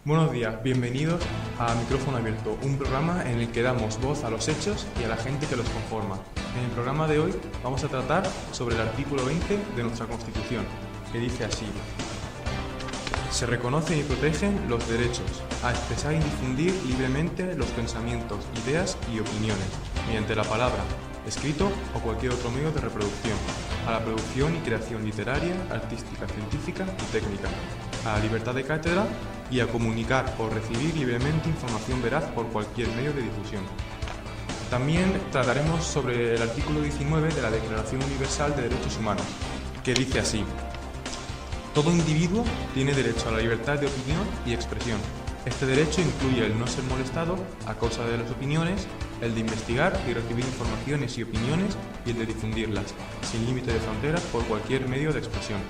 Buenos días, bienvenidos a Micrófono Abierto, un programa en el que damos voz a los hechos y a la gente que los conforma. En el programa de hoy vamos a tratar sobre el artículo 20 de nuestra Constitución, que dice así: se reconocen y protegen los derechos a expresar y difundir libremente los pensamientos, ideas y opiniones, mediante la palabra, escrito o cualquier otro medio de reproducción, a la producción y creación literaria, artística, científica y técnica, a la libertad de cátedra y a comunicar o recibir libremente información veraz por cualquier medio de difusión. También trataremos sobre el artículo 19 de la Declaración Universal de Derechos Humanos, que dice así: todo individuo tiene derecho a la libertad de opinión y expresión. Este derecho incluye el no ser molestado a causa de las opiniones, el de investigar y recibir informaciones y opiniones y el de difundirlas, sin límite de fronteras por cualquier medio de expresión.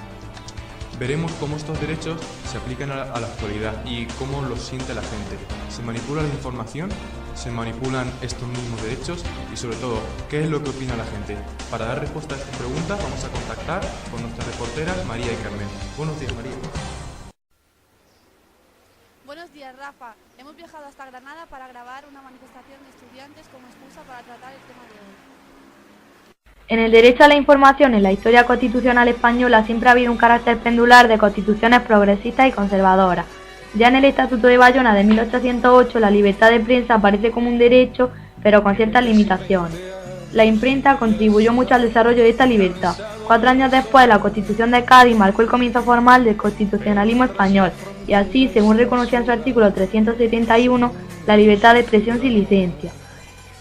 Veremos cómo estos derechos se aplican a la actualidad y cómo los siente la gente. ¿Se manipula la información? ¿Se manipulan estos mismos derechos? Y sobre todo, ¿qué es lo que opina la gente? Para dar respuesta a estas preguntas vamos a contactar con nuestras reporteras María y Carmen. Buenos días, María. Buenos días, Rafa. Hemos viajado hasta Granada para grabar una manifestación de estudiantes como excusa para tratar el tema de hoy. En el derecho a la información en la historia constitucional española siempre ha habido un carácter pendular de constituciones progresistas y conservadoras. Ya en el Estatuto de Bayona de 1808 la libertad de prensa aparece como un derecho, pero con ciertas limitaciones. La imprenta contribuyó mucho al desarrollo de esta libertad. 4 años después, la Constitución de Cádiz marcó el comienzo formal del constitucionalismo español, y así, según reconocía en su artículo 371, la libertad de expresión sin licencia.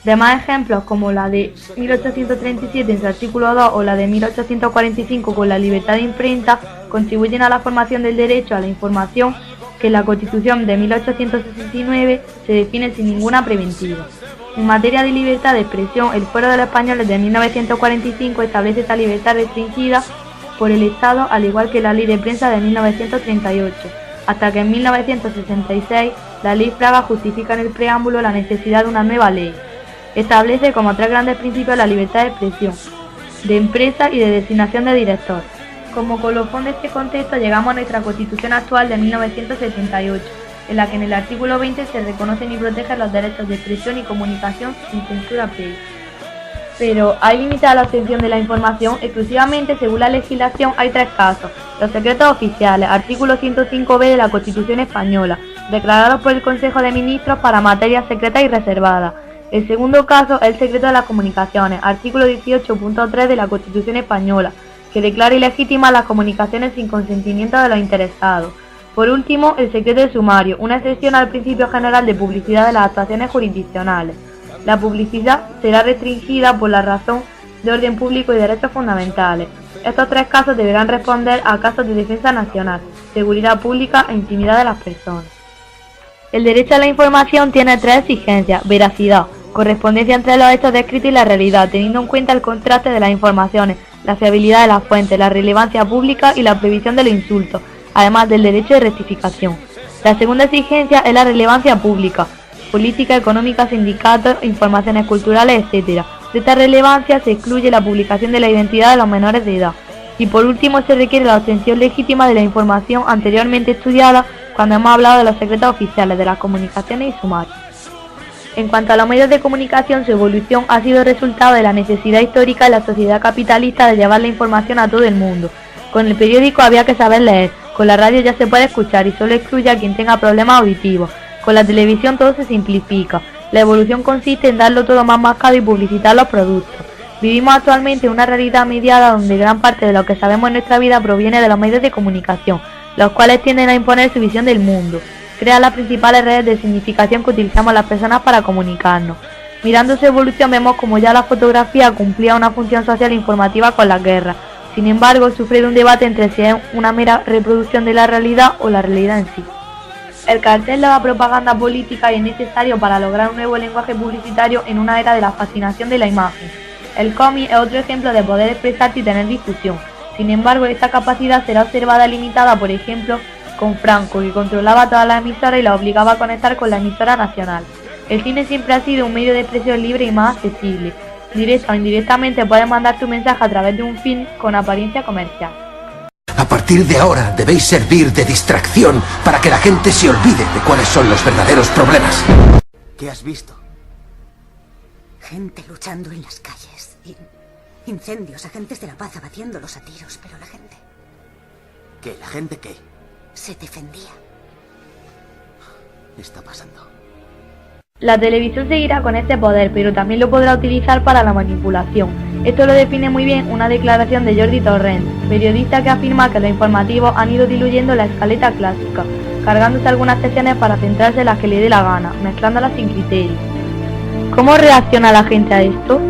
Demás ejemplos, como la de 1837 en su artículo 2 o la de 1845 con la libertad de imprenta, contribuyen a la formación del derecho a la información, que en la Constitución de 1869 se define sin ninguna preventiva. En materia de libertad de expresión, el Fuero de los Españoles de 1945 establece esta libertad restringida por el Estado, al igual que la Ley de Prensa de 1938, hasta que en 1966 la Ley Fraga justifica en el preámbulo la necesidad de una nueva ley. Establece como 3 grandes principios la libertad de expresión, de empresa y de designación de director. Como colofón de este contexto llegamos a nuestra Constitución actual de 1978, en la que en el artículo 20 se reconocen y protegen los derechos de expresión y comunicación sin censura previa. Pero ¿hay límite a la obtención de la información? Exclusivamente, según la legislación, hay 3 casos: los secretos oficiales, artículo 105b de la Constitución española, declarados por el Consejo de Ministros para materias secretas y reservadas. El segundo caso es el secreto de las comunicaciones, artículo 18.3 de la Constitución española, que declara ilegítimas las comunicaciones sin consentimiento de los interesados. Por último, el secreto de sumario, una excepción al principio general de publicidad de las actuaciones jurisdiccionales. La publicidad será restringida por la razón de orden público y derechos fundamentales. Estos 3 casos deberán responder a casos de defensa nacional, seguridad pública e intimidad de las personas. El derecho a la información tiene 3 exigencias: veracidad, correspondencia entre los hechos descritos y la realidad, teniendo en cuenta el contraste de las informaciones, la fiabilidad de las fuentes, la relevancia pública y la prohibición de los insultos, además del derecho de rectificación. La segunda exigencia es la relevancia pública, política, económica, sindicatos, informaciones culturales, etc. De esta relevancia se excluye la publicación de la identidad de los menores de edad. Y por último se requiere la obtención legítima de la información anteriormente estudiada cuando hemos hablado de los secretos oficiales, de las comunicaciones y sumarios. En cuanto a los medios de comunicación, su evolución ha sido resultado de la necesidad histórica de la sociedad capitalista de llevar la información a todo el mundo. Con el periódico había que saber leer, con la radio ya se puede escuchar y solo excluye a quien tenga problemas auditivos. Con la televisión todo se simplifica. La evolución consiste en darlo todo más mascado y publicitar los productos. Vivimos actualmente en una realidad mediada donde gran parte de lo que sabemos en nuestra vida proviene de los medios de comunicación, los cuales tienden a imponer su visión del mundo. Crean las principales redes de significación que utilizamos las personas para comunicarnos. Mirando su evolución vemos como ya la fotografía cumplía una función social e informativa con las guerras. Sin embargo, sufre de un debate entre si es una mera reproducción de la realidad o la realidad en sí. El cartel de la propaganda política es necesario para lograr un nuevo lenguaje publicitario en una era de la fascinación de la imagen. El cómic es otro ejemplo de poder expresarse y tener difusión. Sin embargo, esta capacidad será observada limitada, por ejemplo, con Franco, que controlaba todas las emisoras y la obligaba a conectar con la emisora nacional. El cine siempre ha sido un medio de expresión libre y más accesible. Directa o indirectamente puedes mandar tu mensaje a través de un film con apariencia comercial. A partir partir de ahora debéis servir de distracción para que la gente se olvide de cuáles son los verdaderos problemas. ¿Qué has visto? Gente luchando en las calles. Incendios, agentes de la paz abatiéndolos a tiros, pero la gente... ¿Qué? ¿La gente qué? se defendía. Está pasando. La televisión seguirá con este poder, pero también lo podrá utilizar para la manipulación. Esto lo define muy bien una declaración de Jordi Torrent, periodista que afirma que los informativos han ido diluyendo la escaleta clásica, cargándose algunas secciones para centrarse en las que le dé la gana, mezclándolas sin criterio. ¿Cómo reacciona la gente a esto?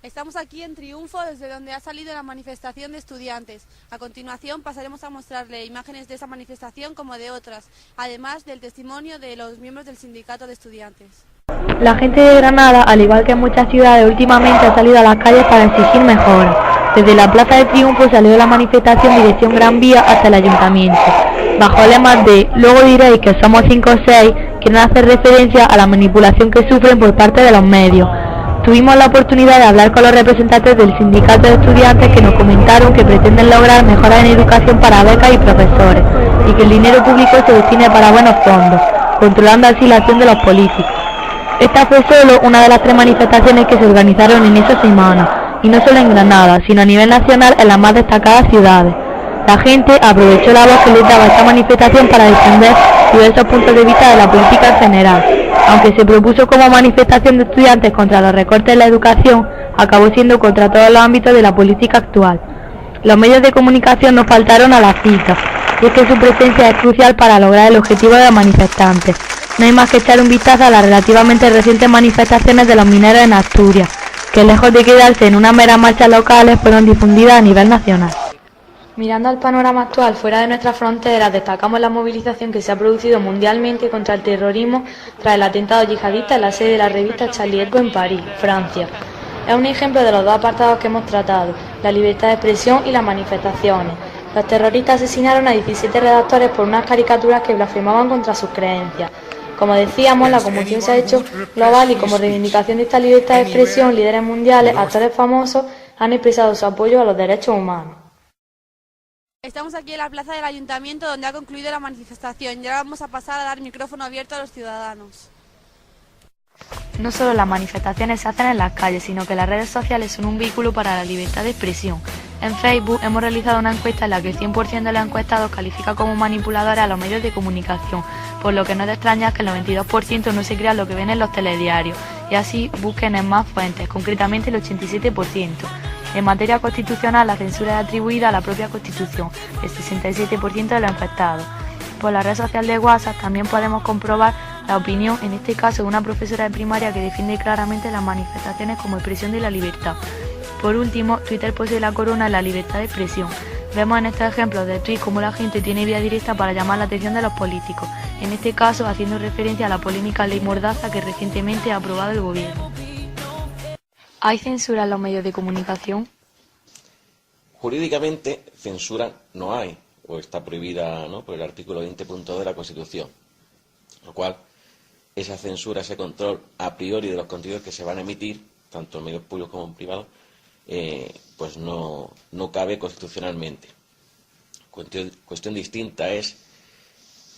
Estamos aquí en Triunfo, desde donde ha salido la manifestación de estudiantes. A continuación pasaremos a mostrarle imágenes de esa manifestación como de otras, además del testimonio de los miembros del sindicato de estudiantes. La gente de Granada, al igual que en muchas ciudades, últimamente ha salido a las calles para exigir mejoras. Desde la Plaza de Triunfo salió la manifestación dirección Gran Vía hasta el Ayuntamiento. Bajo lemas de "luego diréis que somos 5 o 6", quieren hacer referencia a la manipulación que sufren por parte de los medios. Tuvimos la oportunidad de hablar con los representantes del sindicato de estudiantes que nos comentaron que pretenden lograr mejoras en educación para becas y profesores y que el dinero público se destine para buenos fondos, controlando así la acción de los políticos. Esta fue solo una de las 3 manifestaciones que se organizaron en esa semana, y no solo en Granada, sino a nivel nacional en las más destacadas ciudades. La gente aprovechó la voz que les daba esta manifestación para defender diversos puntos de vista de la política en general. Aunque se propuso como manifestación de estudiantes contra los recortes en la educación, acabó siendo contra todos los ámbitos de la política actual. Los medios de comunicación no faltaron a la cita, y es que su presencia es crucial para lograr el objetivo de los manifestantes. No hay más que echar un vistazo a las relativamente recientes manifestaciones de los mineros en Asturias, que lejos de quedarse en unas meras marchas locales, fueron difundidas a nivel nacional. Mirando al panorama actual fuera de nuestras fronteras, destacamos la movilización que se ha producido mundialmente contra el terrorismo tras el atentado yihadista en la sede de la revista Charlie Hebdo en París, Francia. Es un ejemplo de los 2 apartados que hemos tratado, la libertad de expresión y las manifestaciones. Los terroristas asesinaron a 17 redactores por unas caricaturas que blasfemaban contra sus creencias. Como decíamos, la conmoción se ha hecho global y como reivindicación de esta libertad de expresión, líderes mundiales, actores famosos han expresado su apoyo a los derechos humanos. Estamos aquí en la plaza del Ayuntamiento donde ha concluido la manifestación y ahora vamos a pasar a dar micrófono abierto a los ciudadanos. No solo las manifestaciones se hacen en las calles, sino que las redes sociales son un vehículo para la libertad de expresión. En Facebook hemos realizado una encuesta en la que el 100% de los encuestados califica como manipuladores a los medios de comunicación, por lo que no es de extrañar que el 92% no se crea lo que ven en los telediarios, y así busquen en más fuentes, concretamente el 87%. En materia constitucional, la censura es atribuida a la propia Constitución, el 67% de los encuestados. Por la red social de WhatsApp también podemos comprobar la opinión, en este caso de una profesora de primaria que defiende claramente las manifestaciones como expresión de la libertad. Por último, Twitter posee la corona de la libertad de expresión. Vemos en estos ejemplos de tweets cómo la gente tiene vía directa para llamar la atención de los políticos, en este caso haciendo referencia a la polémica ley Mordaza que recientemente ha aprobado el gobierno. ¿Hay censura en los medios de comunicación? Jurídicamente, censura no hay, o está prohibida, ¿no?, por el artículo 20.2 de la Constitución, lo cual esa censura, ese control a priori de los contenidos que se van a emitir, tanto en medios públicos como en privados, pues no cabe constitucionalmente. Cuestión distinta es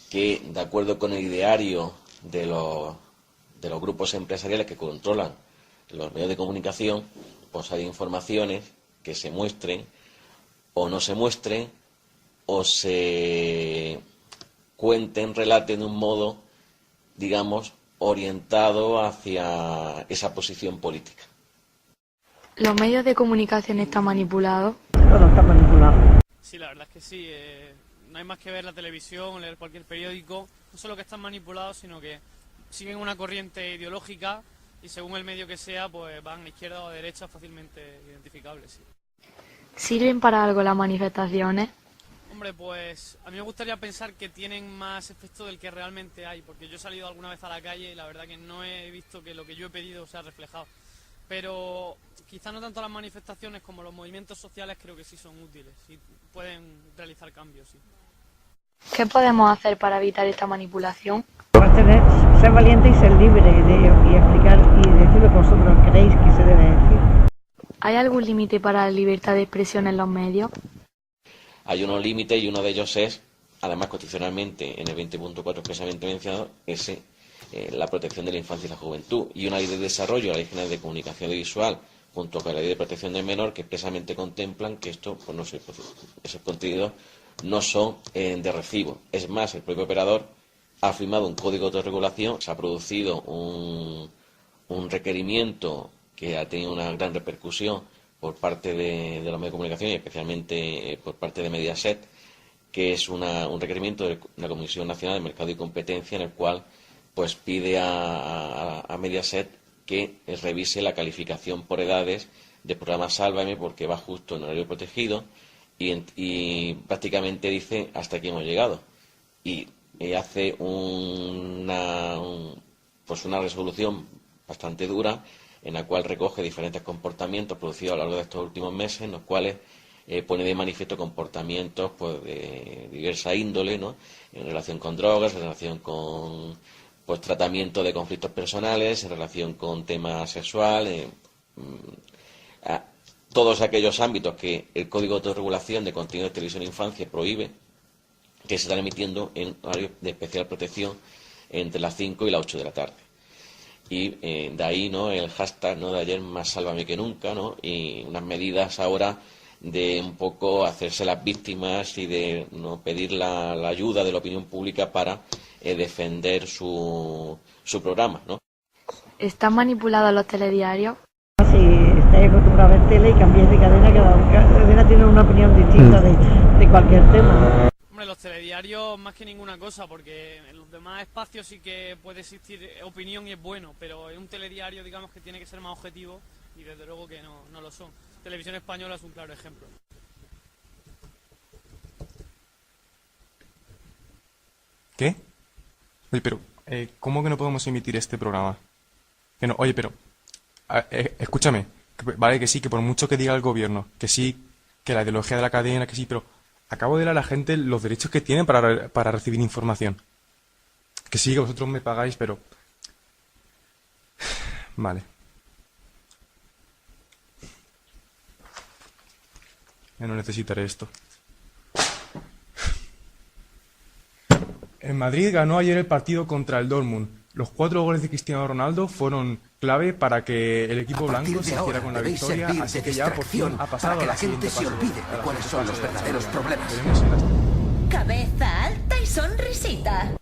que, de acuerdo con el ideario de los grupos empresariales que controlan los medios de comunicación, pues hay informaciones que se muestren o no se muestren o se cuenten, relaten de un modo, digamos, orientado hacia esa posición política. ¿Los medios de comunicación están manipulados? Todo está manipulado. Sí, la verdad es que sí. No hay más que ver la televisión, leer cualquier periódico. No solo que están manipulados, sino que siguen una corriente ideológica y según el medio que sea, pues van a izquierda o a derecha fácilmente identificables. Sí. ¿Sirven para algo las manifestaciones? Hombre, pues a mí me gustaría pensar que tienen más efecto del que realmente hay, porque yo he salido alguna vez a la calle y la verdad que no he visto que lo que yo he pedido sea reflejado. Pero quizá no tanto las manifestaciones como los movimientos sociales creo que sí son útiles y pueden realizar cambios. Sí. ¿Qué podemos hacer para evitar esta manipulación? Ser valiente y ser libre y explicar y decir lo que vosotros creéis que se debe decir. ¿Hay algún límite para la libertad de expresión en los medios? hay unos límites y uno de ellos es, además constitucionalmente en el 20.4 expresamente mencionado, la protección de la infancia y la juventud, y una ley de desarrollo, la Ley General de Comunicación Audiovisual, junto con la Ley de Protección del Menor, que expresamente contemplan que esto, pues no sé, esos contenidos no son de recibo. Es más, el propio operador ha firmado un código de autorregulación, se ha producido un requerimiento que ha tenido una gran repercusión por parte de los medios de comunicación y especialmente por parte de Mediaset, que es un requerimiento de la Comisión Nacional de Mercado y Competencia, en el cual pues pide a Mediaset que revise la calificación por edades del programa Sálvame, porque va justo en horario protegido y prácticamente dice hasta aquí hemos llegado, y hace una resolución bastante dura en la cual recoge diferentes comportamientos producidos a lo largo de estos últimos meses, en los cuales pone de manifiesto comportamientos pues de diversa índole, ¿no?, en relación con drogas, en relación con pues tratamiento de conflictos personales, en relación con temas sexuales, todos aquellos ámbitos que el Código de Autorregulación de Contenido de Televisión e Infancia prohíbe, que se están emitiendo en horario de especial protección entre las 5 y las 8 de la tarde. Y de ahí, ¿no?, el hashtag, ¿no?, de ayer más sálvame que nunca, ¿no?, y unas medidas ahora de un poco hacerse las víctimas y de no pedir la ayuda de la opinión pública para defender su programa, ¿no? ¿Están manipulados los telediarios? Si estáis acostumbrados a ver tele y cambiáis de cadena, cada cadena tiene una opinión distinta de cualquier tema. Hombre, los telediarios más que ninguna cosa, porque en los demás espacios sí que puede existir opinión y es bueno, pero en un telediario digamos que tiene que ser más objetivo y desde luego que no lo son. Televisión Española es un claro ejemplo. ¿Qué? Oye, pero, ¿cómo que no podemos emitir este programa? Que no, oye, pero, escúchame, vale que sí, que por mucho que diga el gobierno, que sí, que la ideología de la cadena, que sí, pero acabo de dar a la gente los derechos que tienen para recibir información. Que sí, que vosotros me pagáis, pero... Vale. Ya no necesitaré esto. En Madrid ganó ayer el partido contra el Dortmund. Los 4 goles de Cristiano Ronaldo fueron clave para que el equipo blanco se hiciera con la victoria, así que ya por fin ha pasado a la siguiente fase. Para que la gente se olvide de cuáles son los verdaderos problemas. Cabeza alta y sonrisita.